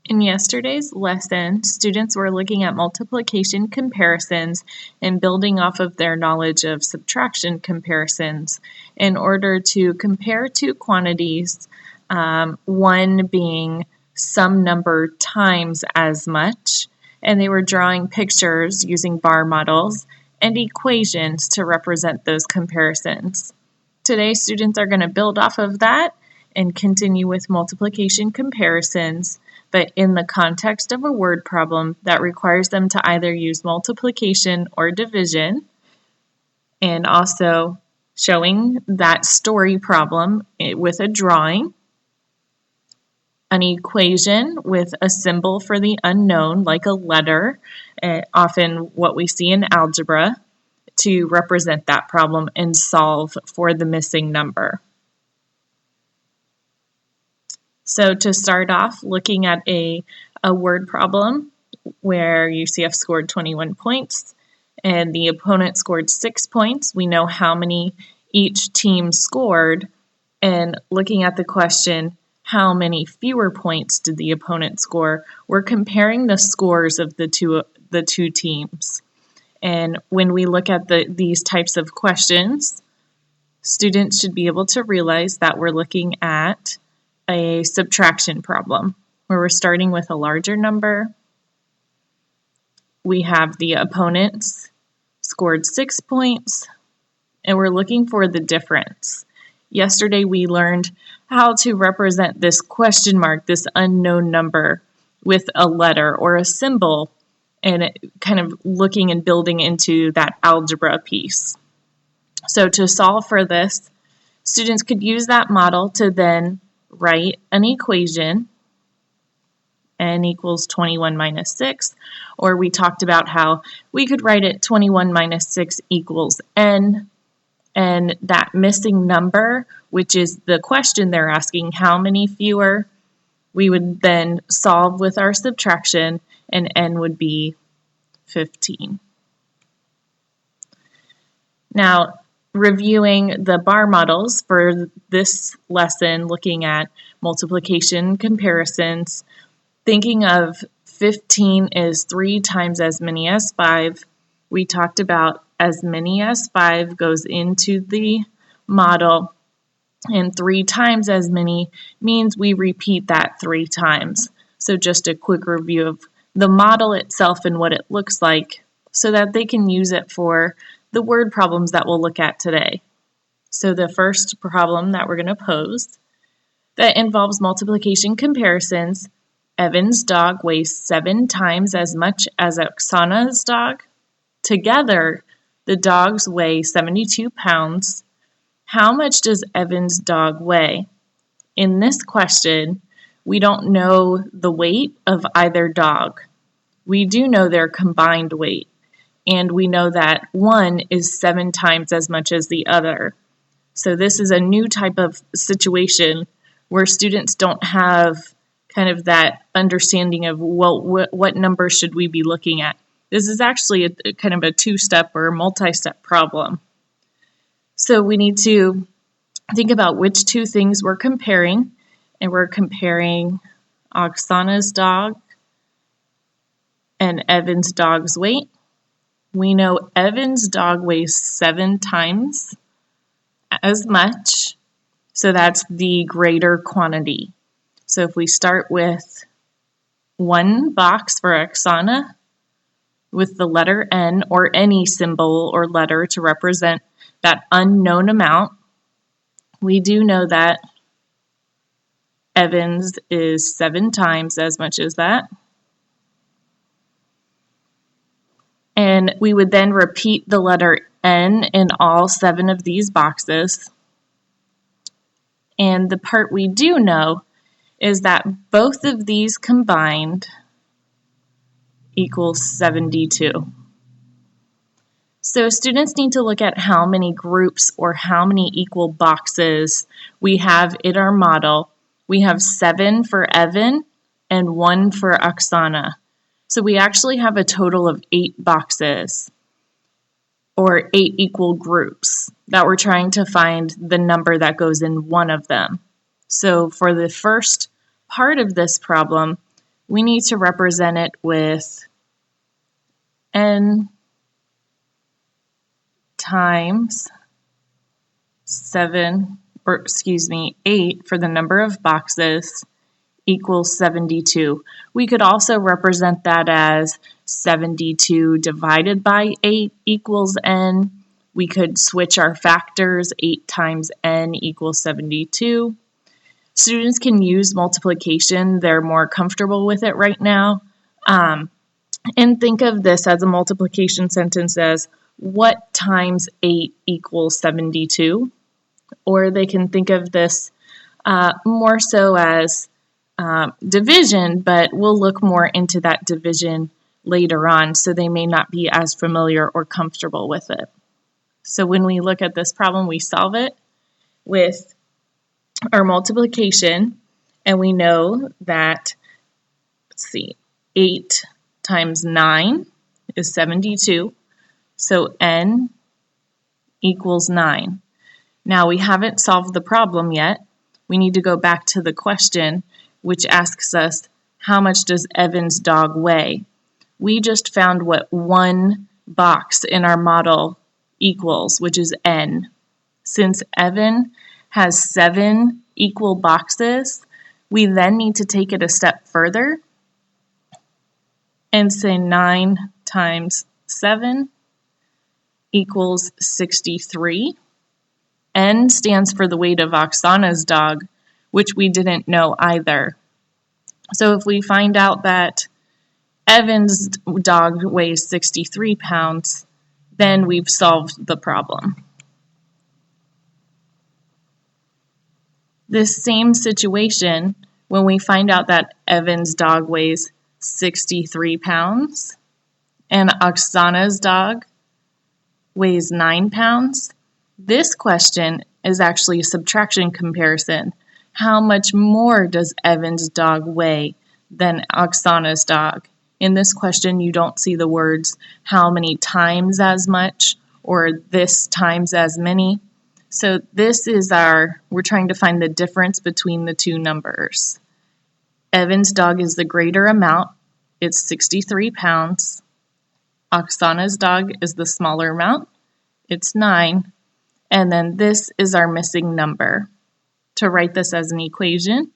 In yesterday's lesson, students were looking at multiplication comparisons and building off of their knowledge of subtraction comparisons in order to compare two quantities, one being some number times as much, and they were drawing pictures using bar models and equations to represent those comparisons. Today, students are going to build off of that and continue with multiplication comparisons, but in the context of a word problem that requires them to either use multiplication or division, and also showing that story problem with a drawing, an equation with a symbol for the unknown, like a letter, often what we see in algebra, to represent that problem and solve for the missing number. So to start off, looking at a word problem where UCF scored 21 points and the opponent scored 6 points, we know how many each team scored, and looking at the question, how many fewer points did the opponent score, we're comparing the scores of the two teams. And when we look at these types of questions, students should be able to realize that we're looking at a subtraction problem where we're starting with a larger number. We have the opponents scored 6 points, and we're looking for the difference. Yesterday we learned how to represent this question mark, this unknown number, with a letter or a symbol, and kind of looking and building into that algebra piece. So to solve for this, students could use that model to then write an equation, n equals 21 minus 6, or we talked about how we could write it 21 minus 6 equals n, and that missing number, which is the question they're asking, how many fewer, we would then solve with our subtraction, and n would be 15. Now, reviewing the bar models for this lesson, looking at multiplication comparisons, thinking of 15 is 3 times as many as 5. We talked about as many as 5 goes into the model, and 3 times as many means we repeat that 3 times. So just a quick review of the model itself and what it looks like so that they can use it for the word problems that we'll look at today. So the first problem that we're going to pose that involves multiplication comparisons, Evan's dog weighs 7 times as much as Oksana's dog. Together, the dogs weigh 72 pounds. How much does Evan's dog weigh? In this question, we don't know the weight of either dog. We do know their combined weight, and we know that one is 7 times as much as the other. So this is a new type of situation where students don't have kind of that understanding of, well, what number should we be looking at? This is actually a kind of a two-step or multi-step problem. So we need to think about which two things we're comparing, and we're comparing Oksana's dog and Evan's dog's weight. We know Evan's dog weighs 7 times as much, so that's the greater quantity. So if we start with one box for Oksana with the letter N or any symbol or letter to represent that unknown amount, we do know that Evan's is 7 times as much as that. And we would then repeat the letter N in all 7 of these boxes. And the part we do know is that both of these combined equals 72. So students need to look at how many groups or how many equal boxes we have in our model. We have 7 for Evan and 1 for Oksana. So we actually have a total of 8 boxes or 8 equal groups that we're trying to find the number that goes in one of them. So for the first part of this problem, we need to represent it with n times 8 for the number of boxes equals 72. We could also represent that as 72 divided by 8 equals n. We could switch our factors. 8 times n equals 72. Students can use multiplication. They're more comfortable with it right now. And think of this as a multiplication sentence as what times 8 equals 72? Or they can think of this more so as division, but we'll look more into that division later on, so they may not be as familiar or comfortable with it. So when we look at this problem, we solve it with our multiplication, and we know that, 8 times 9 is 72, so n equals 9. Now we haven't solved the problem yet. We need to go back to the question, which asks us, how much does Evan's dog weigh? We just found what one box in our model equals, which is n. Since Evan has 7 equal boxes, we then need to take it a step further and say 9 times 7 equals 63. N stands for the weight of Oksana's dog, which we didn't know either. So if we find out that Evan's dog weighs 63 pounds, then we've solved the problem. This same situation, when we find out that Evan's dog weighs 63 pounds and Oksana's dog weighs 9 pounds, this question is actually a subtraction comparison. How much more does Evan's dog weigh than Oksana's dog? In this question, you don't see the words how many times as much or this times as many. So this is we're trying to find the difference between the two numbers. Evan's dog is the greater amount. It's 63 pounds. Oksana's dog is the smaller amount. It's 9. And then this is our missing number. To write this as an equation,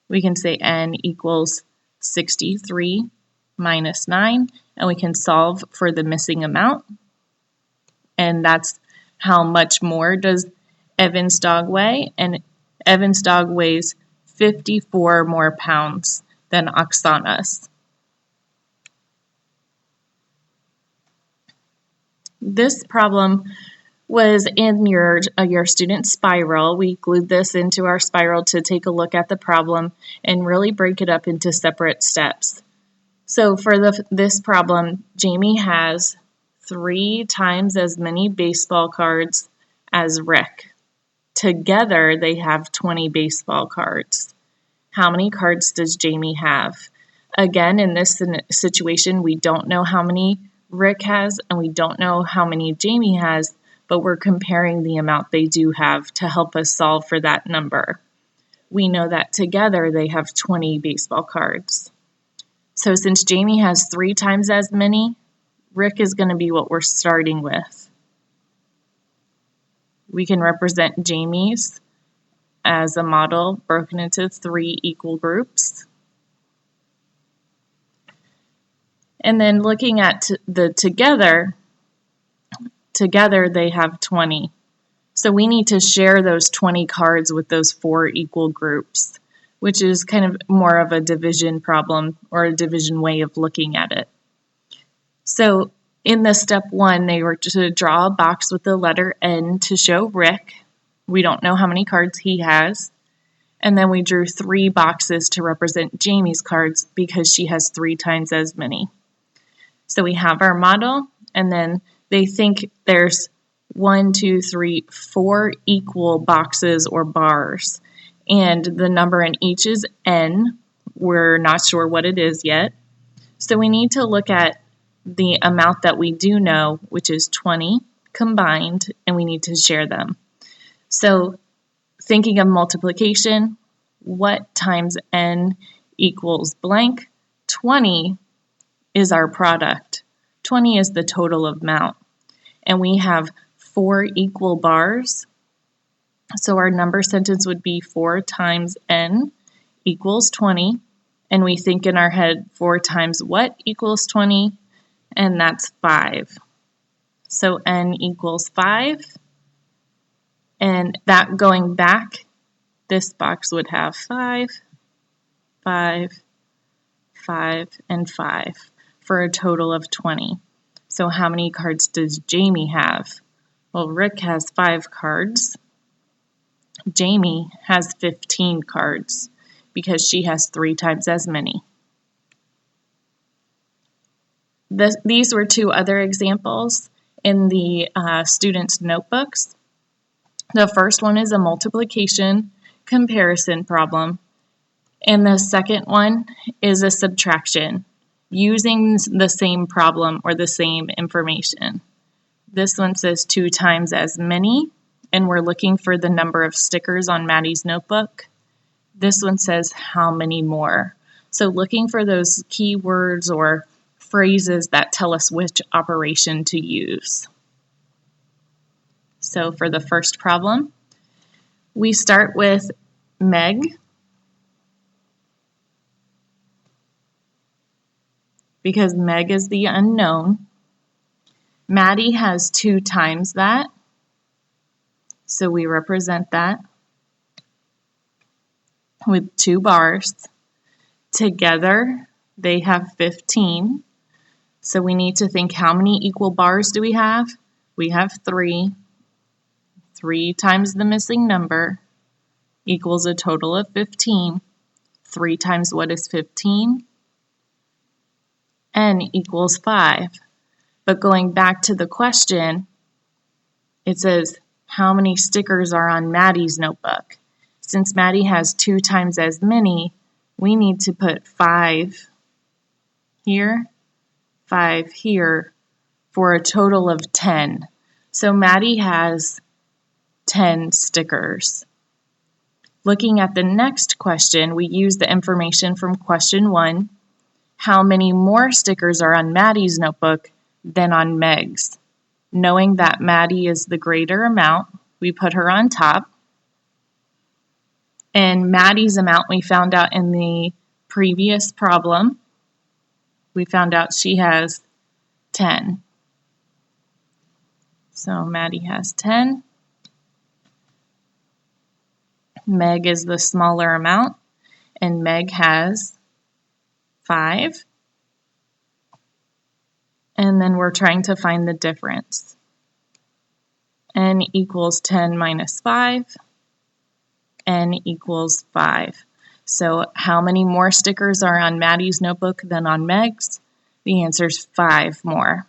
we can say n equals 63 minus 9, and we can solve for the missing amount. And that's how much more does Evan's dog weigh, and Evan's dog weighs 54 more pounds than Oksana's. This problem was in your student spiral. We glued this into our spiral to take a look at the problem and really break it up into separate steps. So for this problem, Jamie has 3 times as many baseball cards as Rick. Together, they have 20 baseball cards. How many cards does Jamie have? Again, in this situation, we don't know how many Rick has, and we don't know how many Jamie has, but we're comparing the amount they do have to help us solve for that number. We know that together they have 20 baseball cards. So since Jamie has 3 times as many, Rick is going to be what we're starting with. We can represent Jamie's as a model broken into 3 equal groups. And then looking at the together they have 20. So we need to share those 20 cards with those 4 equal groups, which is kind of more of a division problem or a division way of looking at it. So in the step 1, they were to draw a box with the letter N to show Rick. We don't know how many cards he has. And then we drew 3 boxes to represent Jamie's cards because she has 3 times as many. So we have our model, and then they think there's 4 equal boxes or bars. And the number in each is N. We're not sure what it is yet. So we need to look at the amount that we do know, which is 20 combined, and we need to share them. So thinking of multiplication, what times N equals blank? 20 is our product. 20 is the total amount. And we have 4 equal bars. So our number sentence would be 4 times n equals 20. And we think in our head 4 times what equals 20? And that's 5. So n equals 5. And that going back, this box would have 5, 5, 5, and 5 for a total of 20. So how many cards does Jamie have? Well, Rick has 5 cards. Jamie has 15 cards because she has 3 times as many. These were 2 other examples in the students' notebooks. The first one is a multiplication comparison problem, and the second one is a subtraction using the same problem or the same information. This one says 2 times as many, and we're looking for the number of stickers on Maddie's notebook. This one says how many more. So looking for those keywords or phrases that tell us which operation to use. So for the first problem, we start with Meg, because Meg is the unknown. Maddie has 2 times that, so we represent that with 2 bars. Together, they have 15. So we need to think, how many equal bars do we have? We have 3. 3 times the missing number equals a total of 15. 3 times what is 15? N equals 5. But going back to the question, it says, how many stickers are on Maddie's notebook? Since Maddie has 2 times as many, we need to put 5 here, 5 here, for a total of 10. So Maddie has 10 stickers. Looking at the next question, we use the information from question 1. How many more stickers are on Maddie's notebook than on Meg's? Knowing that Maddie is the greater amount, we put her on top. And Maddie's amount we found out in the previous problem. We found out she has 10. So Maddie has 10. Meg is the smaller amount, and Meg has 5. And then we're trying to find the difference. N equals 10 minus 5. N equals 5. So how many more stickers are on Maddie's notebook than on Meg's? The answer is 5 more.